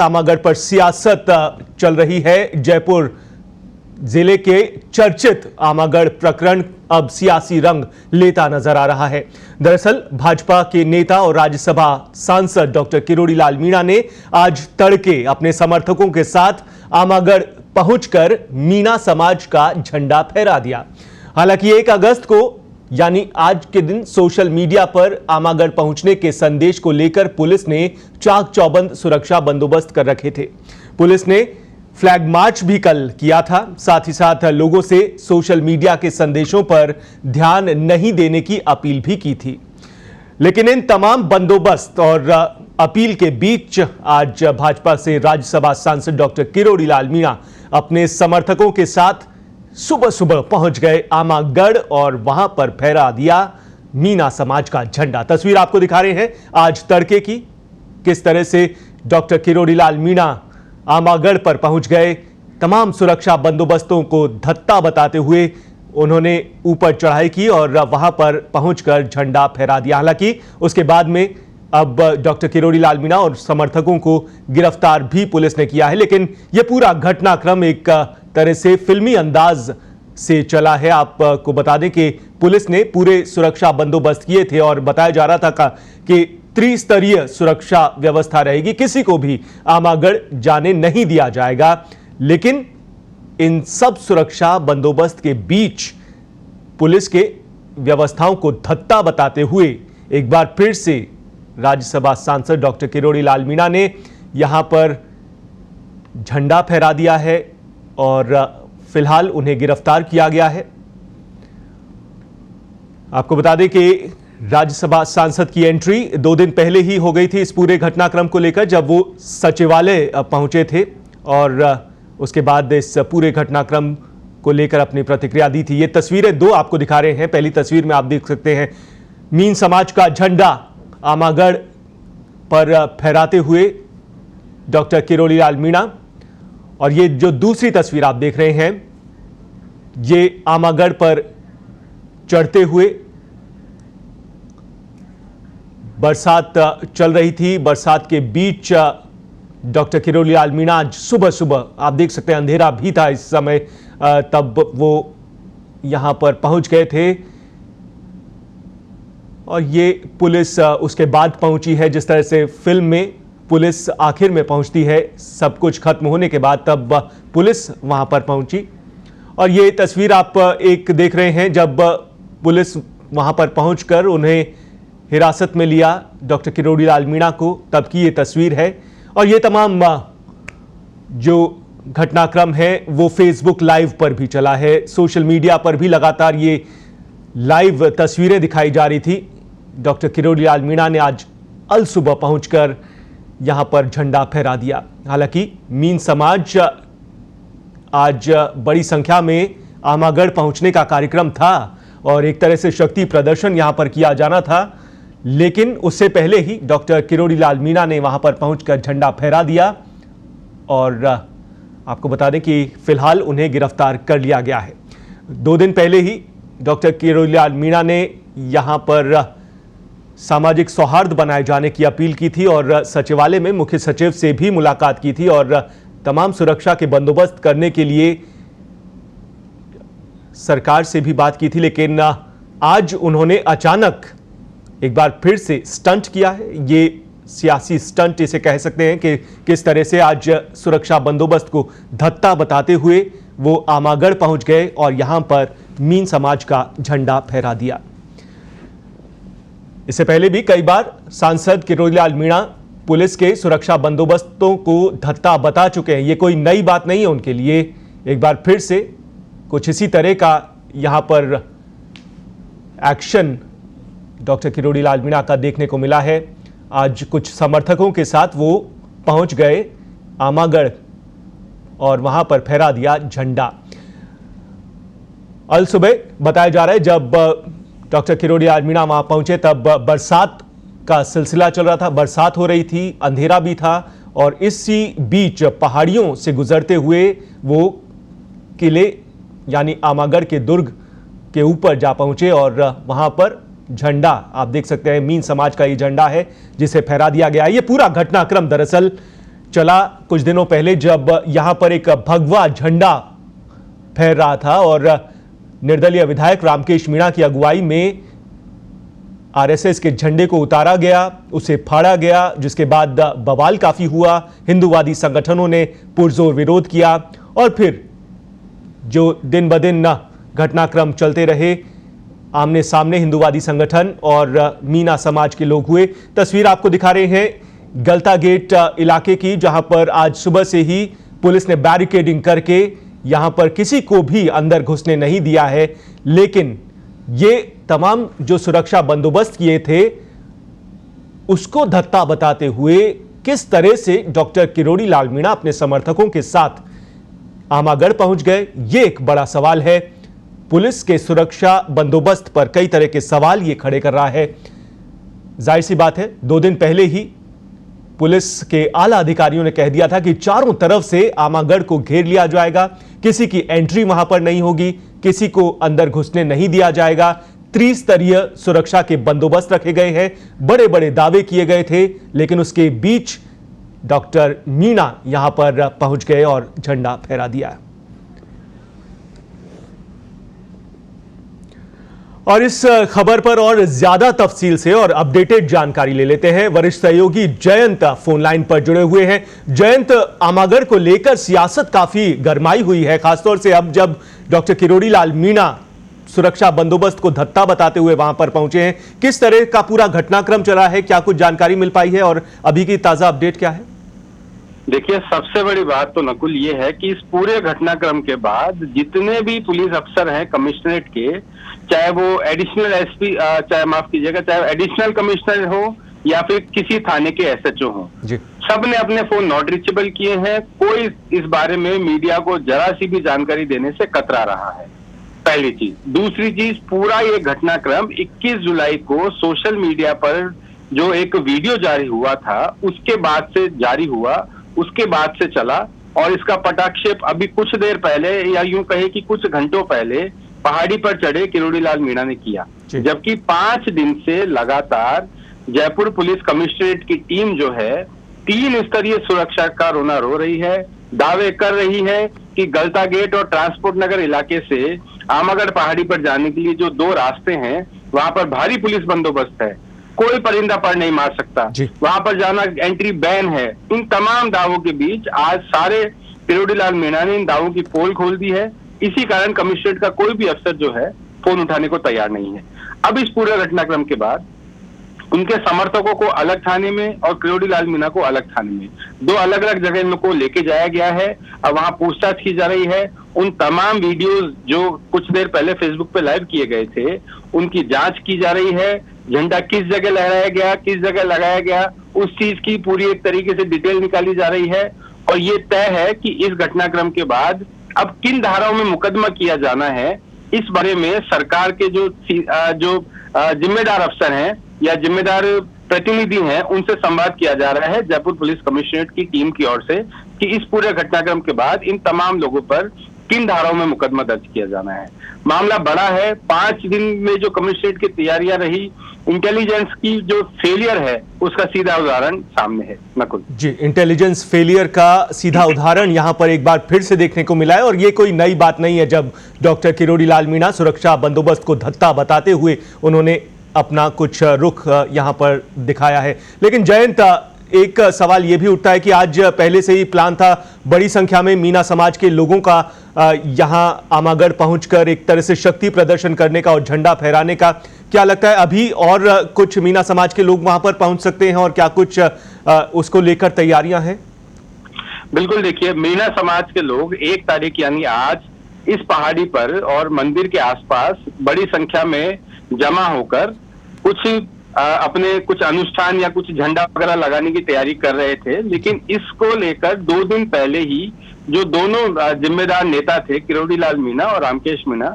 आमागढ़ पर सियासत चल रही है। जयपुर जिले के चर्चित आमागढ़ प्रकरण अब सियासी रंग लेता नजर आ रहा है। दरअसल भाजपा के नेता और राज्यसभा सांसद डॉक्टर किरोड़ी लाल मीणा ने आज तड़के अपने समर्थकों के साथ आमागढ़ पहुंचकर मीणा समाज का झंडा फहरा दिया। हालांकि 1 अगस्त को यानी आज के दिन सोशल मीडिया पर आमागढ़ पहुंचने के संदेश को लेकर पुलिस ने चाक चौबंद सुरक्षा बंदोबस्त कर रखे थे। पुलिस ने फ्लैग मार्च भी कल किया था। साथ ही साथ लोगों से सोशल मीडिया के संदेशों पर ध्यान नहीं देने की अपील भी की थी। लेकिन इन तमाम बंदोबस्त और अपील के बीच आज भाजपा से राज्यसभा सांसद डॉक्टर किरोड़ी लाल मीणा अपने समर्थकों के साथ सुबह सुबह पहुंच गए आमागढ़ और वहां पर फहरा दिया मीणा समाज का झंडा। तस्वीर आपको दिखा रहे हैं आज तड़के की, किस तरह से डॉक्टर किरोड़ी लाल मीणा आमागढ़ पर पहुंच गए। तमाम सुरक्षा बंदोबस्तों को धत्ता बताते हुए उन्होंने ऊपर चढ़ाई की और वहां पर पहुंचकर झंडा फहरा दिया। हालांकि उसके बाद में अब डॉक्टर किरोड़ी लाल मीणा और समर्थकों को गिरफ्तार भी पुलिस ने किया है। लेकिन यह पूरा घटनाक्रम एक तरह से फिल्मी अंदाज से चला है। आपको बता दें कि पुलिस ने पूरे सुरक्षा बंदोबस्त किए थे और बताया जा रहा था कि त्रिस्तरीय सुरक्षा व्यवस्था रहेगी, किसी को भी आमागढ़ जाने नहीं दिया जाएगा। लेकिन इन सब सुरक्षा बंदोबस्त के बीच पुलिस के व्यवस्थाओं को धत्ता बताते हुए एक बार फिर से राज्यसभा सांसद डॉक्टर किरोड़ी लाल मीणा ने यहां पर झंडा फहरा दिया है और फिलहाल उन्हें गिरफ्तार किया गया है। आपको बता दें कि राज्यसभा सांसद की एंट्री 2 दिन पहले ही हो गई थी इस पूरे घटनाक्रम को लेकर, जब वो सचिवालय पहुंचे थे और उसके बाद इस पूरे घटनाक्रम को लेकर अपनी प्रतिक्रिया दी थी। ये तस्वीरें 2 आपको दिखा रहे हैं। पहली तस्वीर में आप देख सकते हैं मीन समाज का झंडा आमागढ़ पर फहराते हुए डॉक्टर किरोड़ी लाल मीणा, और ये जो दूसरी तस्वीर आप देख रहे हैं ये आमागढ़ पर चढ़ते हुए बरसात चल रही थी। बरसात के बीच डॉक्टर किरोड़ी लाल मीणा आज सुबह सुबह, आप देख सकते हैं अंधेरा भी था इस समय, तब वो यहां पर पहुंच गए थे और ये पुलिस उसके बाद पहुंची है। जिस तरह से फिल्म में पुलिस आखिर में पहुंचती है, सब कुछ खत्म होने के बाद तब पुलिस वहां पर पहुंची। और ये तस्वीर आप एक देख रहे हैं जब पुलिस वहां पर पहुंचकर उन्हें हिरासत में लिया डॉक्टर किरोड़ी लाल मीणा को, तब की ये तस्वीर है। और ये तमाम जो घटनाक्रम है वो फेसबुक लाइव पर भी चला है, सोशल मीडिया पर भी लगातार ये लाइव तस्वीरें दिखाई जा रही थी। डॉक्टर किरोड़ी लाल मीणा ने आज अल सुबह पहुंचकर यहां पर झंडा फहरा दिया। हालांकि मीन समाज आज बड़ी संख्या में आमागढ़ पहुंचने का कार्यक्रम था और एक तरह से शक्ति प्रदर्शन यहां पर किया जाना था, लेकिन उससे पहले ही डॉक्टर किरोड़ी लाल मीणा ने वहां पर पहुंचकर झंडा फहरा दिया और आपको बता दें कि फिलहाल उन्हें गिरफ्तार कर लिया गया है। 2 दिन पहले ही डॉक्टर किरोड़ी लाल मीणा ने यहां पर सामाजिक सौहार्द बनाए जाने की अपील की थी और सचिवालय में मुख्य सचिव से भी मुलाकात की थी और तमाम सुरक्षा के बंदोबस्त करने के लिए सरकार से भी बात की थी। लेकिन आज उन्होंने अचानक एक बार फिर से स्टंट किया है। ये सियासी स्टंट इसे कह सकते हैं कि किस तरह से आज सुरक्षा बंदोबस्त को धत्ता बताते हुए वो आमागढ़ पहुंच गए और यहां पर मीन समाज का झंडा फहरा दिया। इससे पहले भी कई बार सांसद किरोड़ी लाल मीणा पुलिस के सुरक्षा बंदोबस्तों को धत्ता बता चुके हैं। ये कोई नई बात नहीं है उनके लिए। एक बार फिर से कुछ इसी तरह का यहां पर एक्शन डॉक्टर किरोड़ी लाल मीणा का देखने को मिला है। आज कुछ समर्थकों के साथ वो पहुंच गए आमागढ़ और वहां पर फहरा दिया झंडा। अल सुबह बताया जा रहा है जब डॉक्टर किरोड़ी लाल मीणा वहां पहुंचे तब बरसात का सिलसिला चल रहा था, बरसात हो रही थी, अंधेरा भी था और इसी बीच पहाड़ियों से गुजरते हुए वो किले यानी आमागढ़ के दुर्ग के ऊपर जा पहुंचे और वहां पर झंडा आप देख सकते हैं, मीन समाज का ये झंडा है जिसे फहरा दिया गया है। ये पूरा घटनाक्रम दरअसल चला कुछ दिनों पहले, जब यहां पर एक भगवा झंडा फहर रहा था और निर्दलीय विधायक रामकेश मीणा की अगुवाई में आरएसएस के झंडे को उतारा गया, उसे फाड़ा गया, जिसके बाद बवाल काफी हुआ। हिंदूवादी संगठनों ने पुरजोर विरोध किया और फिर जो दिन ब दिन घटनाक्रम चलते रहे, आमने सामने हिंदूवादी संगठन और मीणा समाज के लोग हुए। तस्वीर आपको दिखा रहे हैं गलता गेट इलाके की, जहां पर आज सुबह से ही पुलिस ने बैरिकेडिंग करके यहां पर किसी को भी अंदर घुसने नहीं दिया है। लेकिन ये तमाम जो सुरक्षा बंदोबस्त किए थे उसको धत्ता बताते हुए किस तरह से डॉक्टर किरोड़ी लाल मीणा अपने समर्थकों के साथ आमागढ़ पहुंच गए, ये एक बड़ा सवाल है। पुलिस के सुरक्षा बंदोबस्त पर कई तरह के सवाल ये खड़े कर रहा है। जाहिर सी बात है, 2 दिन पहले ही पुलिस के आला अधिकारियों ने कह दिया था कि चारों तरफ से आमागढ़ को घेर लिया जाएगा, किसी की एंट्री वहां पर नहीं होगी, किसी को अंदर घुसने नहीं दिया जाएगा। त्रिस्तरीय सुरक्षा के बंदोबस्त रखे गए हैं, बड़े बड़े दावे किए गए थे, लेकिन उसके बीच डॉक्टर मीणा यहां पर पहुंच गए और झंडा फहरा दिया। और इस खबर पर और ज्यादा तफसील से और अपडेटेड जानकारी ले लेते हैं। वरिष्ठ सहयोगी जयंत फोन लाइन पर जुड़े हुए हैं। जयंत, आमागढ़ को लेकर सियासत काफी गरमाई हुई है, खासतौर से अब जब डॉक्टर किरोड़ी लाल मीणा सुरक्षा बंदोबस्त को धत्ता बताते हुए वहां पर पहुंचे हैं। किस तरह का पूरा घटनाक्रम चला है, क्या कुछ जानकारी मिल पाई है और अभी की ताजा अपडेट क्या है? देखिए, सबसे बड़ी बात तो नकुल ये है कि इस पूरे घटनाक्रम के बाद जितने भी पुलिस अफसर हैं कमिश्नरेट के, चाहे वो एडिशनल एसपी, चाहे माफ कीजिएगा, चाहे एडिशनल कमिश्नर हो या फिर किसी थाने के एसएचओ हो, सब ने अपने फोन नॉट रीचेबल किए हैं। कोई इस बारे में मीडिया को जरा सी भी जानकारी देने से कतरा रहा है, पहली चीज। दूसरी चीज, पूरा ये घटनाक्रम 21 जुलाई को सोशल मीडिया पर जो एक वीडियो जारी हुआ था उसके बाद से जारी हुआ, उसके बाद से चला, और इसका पटाक्षेप अभी कुछ देर पहले, या यूं कहे कि कुछ घंटों पहले, पहाड़ी पर चढ़े किरोड़ी लाल मीणा ने किया। जबकि 5 दिन से लगातार जयपुर पुलिस कमिश्नरेट की टीम जो है 3 स्तरीय सुरक्षा का रोना रो रही है, दावे कर रही है कि गलता गेट और ट्रांसपोर्ट नगर इलाके से आमागढ़ पहाड़ी पर जाने के लिए जो 2 रास्ते हैं वहां पर भारी पुलिस बंदोबस्त है, कोई परिंदा पर नहीं मार सकता, वहां पर जाना एंट्री बैन है। इन तमाम दावों के बीच आज सारे किरोड़ी लाल मीणा ने इन दावों की पोल खोल दी है। इसी कारण कमिश्नरेट का कोई भी अफसर जो है फोन उठाने को तैयार नहीं है। अब इस पूरे घटनाक्रम के बाद उनके समर्थकों को अलग थाने में और किरोड़ी लाल मीणा को अलग थाने में, 2 अलग अलग जगह इन लोग को लेके जाया गया है। अब वहां पूछताछ की जा रही है। उन तमाम वीडियोस जो कुछ देर पहले फेसबुक पे लाइव किए गए थे उनकी जांच की जा रही है। झंडा किस जगह लहराया गया, किस जगह लगाया गया, उस चीज की पूरी एक तरीके से डिटेल निकाली जा रही है। और ये तय है कि इस घटनाक्रम के बाद अब किन धाराओं में मुकदमा किया जाना है, इस बारे में सरकार के जो जिम्मेदार अफसर हैं या जिम्मेदार प्रतिनिधि हैं उनसे संवाद किया जा रहा है जयपुर पुलिस कमिश्नरेट की टीम की ओर से कि इस पूरे घटनाक्रम के बाद इन तमाम लोगों पर किन धाराओं में मुकदमा दर्ज किया जाना है। मामला बड़ा है। 5 दिन में जो कमिश्नरेट की तैयारियां रही, इंटेलिजेंस की जो फेलियर है उसका सीधा उदाहरण सामने है। नकुल जी, इंटेलिजेंस फेलियर का सीधा उदाहरण यहां पर एक बार फिर से देखने को मिला है। और ये कोई नई बात नहीं है, जब डॉक्टर किरोड़ी लाल मीणा सुरक्षा बंदोबस्त को धत्ता बताते हुए उन्होंने अपना कुछ रुख यहां पर दिखाया है। लेकिन जयंत, एक सवाल यह भी उठता है कि आज पहले से ही प्लान था बड़ी संख्या में मीणा समाज के लोगों का यहां आमागढ़ पहुंचकर एक तरह से शक्ति प्रदर्शन करने का और झंडा फहराने का। क्या लगता है अभी और कुछ मीणा समाज के लोग वहां पर पहुंच सकते हैं और क्या कुछ उसको लेकर तैयारियां हैं? बिल्कुल, देखिए, मीणा समाज के लोग 1 तारीख यानी आज इस पहाड़ी पर और मंदिर के आसपास बड़ी संख्या में जमा होकर कुछ अपने कुछ अनुष्ठान या कुछ झंडा वगैरह लगाने की तैयारी कर रहे थे। लेकिन इसको लेकर 2 दिन पहले ही जो दोनों जिम्मेदार नेता थे, किरोड़ी लाल मीणा और रामकेश मीणा,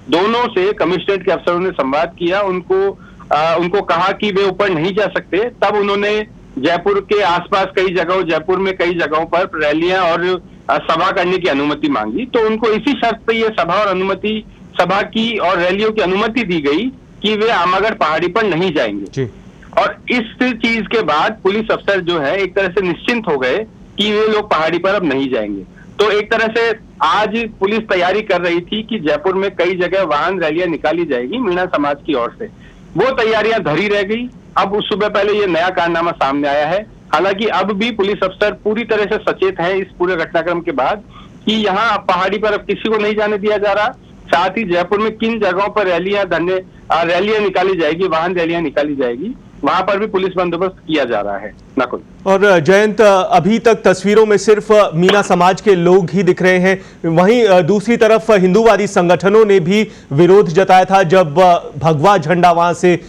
दोनों से कमिश्नरेट के अफसरों ने संवाद किया। उनको कहा कि वे ऊपर नहीं जा सकते। तब उन्होंने जयपुर के आसपास कई जगहों, जयपुर में कई जगहों पर रैलियां और सभा करने की अनुमति मांगी। तो उनको इसी शर्त पर यह सभा की और रैलियों की अनुमति दी गई कि वे आमागढ़ पहाड़ी पर नहीं जाएंगे। और इस चीज के बाद पुलिस अफसर जो है एक तरह से निश्चिंत हो गए कि वे लोग पहाड़ी पर अब नहीं जाएंगे। तो एक तरह से आज पुलिस तैयारी कर रही थी कि जयपुर में कई जगह वाहन रैलियां निकाली जाएगी मीणा समाज की ओर से। वो तैयारियां धरी रह गई। अब उस सुबह पहले ये नया कारनामा सामने आया है। हालांकि अब भी पुलिस अफसर पूरी तरह से सचेत है इस पूरे घटनाक्रम के बाद कि यहाँ पहाड़ी पर अब किसी को नहीं जाने दिया जा रहा। साथ ही जयपुर में किन जगहों पर रैलियां निकाली जाएगी, वाहन रैलियां निकाली जाएगी, वहां पर भी पुलिस बंदोबस्त किया जा रहा है। नकुल और जयंत, अभी तक तस्वीरों में सिर्फ मीणा समाज के लोग ही दिख रहे हैं। वहीं दूसरी तरफ हिंदूवादी संगठनों ने भी विरोध जताया था जब भगवा झंडा वहां से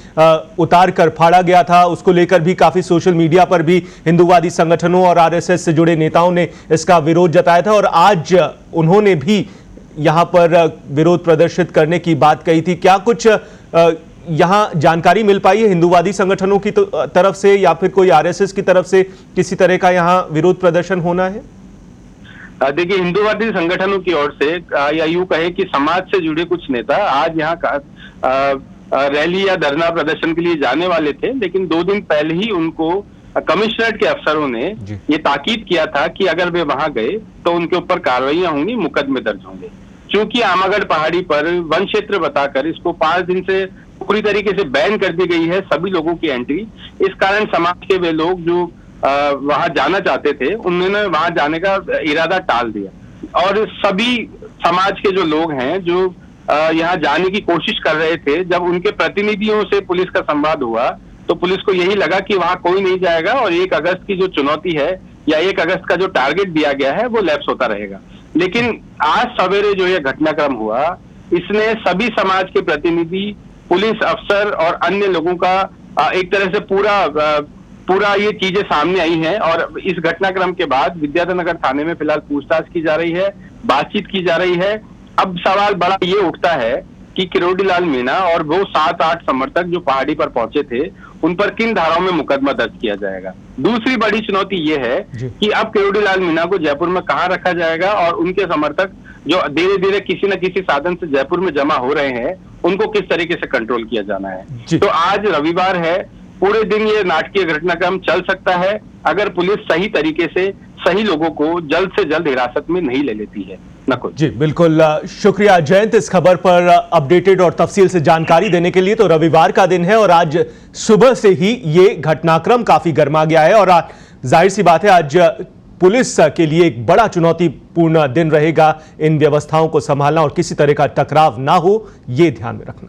उतार कर फाड़ा गया था। उसको लेकर भी काफी सोशल मीडिया पर भी हिंदूवादी संगठनों और आरएसएस से जुड़े नेताओं ने इसका विरोध जताया था और आज उन्होंने भी यहाँ पर विरोध प्रदर्शित करने की बात कही थी। क्या कुछ यहाँ जानकारी मिल पाई है हिंदूवादी संगठनों की तरफ से या फिर कोई आरएसएस की तरफ से किसी तरह का यहाँ विरोध प्रदर्शन होना है? देखिए, हिंदूवादी संगठनों की ओर से या यूं कहे कि समाज से जुड़े कुछ नेता आज यहाँ रैली या धरना प्रदर्शन के लिए जाने वाले थे, लेकिन 2 दिन पहले ही उनको कमिश्नरेट के अफसरों ने ये ताकीद किया था कि अगर वे वहां गए तो उनके ऊपर कार्रवाइयां होंगी, मुकदमे दर्ज होंगे। क्योंकि आमागढ़ पहाड़ी पर वन क्षेत्र बताकर इसको 5 दिन से पूरी तरीके से बैन कर दी गई है सभी लोगों की एंट्री। इस कारण समाज के वे लोग जो वहां जाना चाहते थे उन्होंने वहां जाने का इरादा टाल दिया और सभी समाज के जो लोग हैं जो यहाँ जाने की कोशिश कर रहे थे, जब उनके प्रतिनिधियों से पुलिस का संवाद हुआ तो पुलिस को यही लगा कि वहां कोई नहीं जाएगा और 1 अगस्त की जो चुनौती है या 1 अगस्त का जो टारगेट दिया गया है वो लैप्स होता रहेगा। लेकिन आज सवेरे जो ये घटनाक्रम हुआ, इसने सभी समाज के प्रतिनिधि, पुलिस अफसर और अन्य लोगों का एक तरह से पूरा ये चीजें सामने आई हैं और इस घटनाक्रम के बाद विद्याधर नगर थाने में फिलहाल पूछताछ की जा रही है, बातचीत की जा रही है। अब सवाल बड़ा ये उठता है कि किरोड़ी लाल मीणा और वो 7-8 समर्थक जो पहाड़ी पर पहुंचे थे उन पर किन धाराओं में मुकदमा दर्ज किया जाएगा। दूसरी बड़ी चुनौती ये है कि अब किरोड़ी लाल मीणा को जयपुर में कहां रखा जाएगा और उनके समर्थक जो धीरे धीरे किसी न किसी साधन से जयपुर में जमा हो रहे हैं उनको किस तरीके से कंट्रोल किया जाना है। तो आज रविवार है, पूरे दिन ये नाटकीय घटनाक्रम चल सकता है अगर पुलिस सही तरीके से सही लोगों को जल्द से जल्द हिरासत में नहीं ले लेती है। नकुल जी बिल्कुल, शुक्रिया जयंत इस खबर पर अपडेटेड और तफसील से जानकारी देने के लिए। तो रविवार का दिन है और आज सुबह से ही ये घटनाक्रम काफी गर्मा गया है और जाहिर सी बात है आज पुलिस के लिए एक बड़ा चुनौतीपूर्ण दिन रहेगा इन व्यवस्थाओं को संभालना और किसी तरह का टकराव ना हो, ये ध्यान में रखना।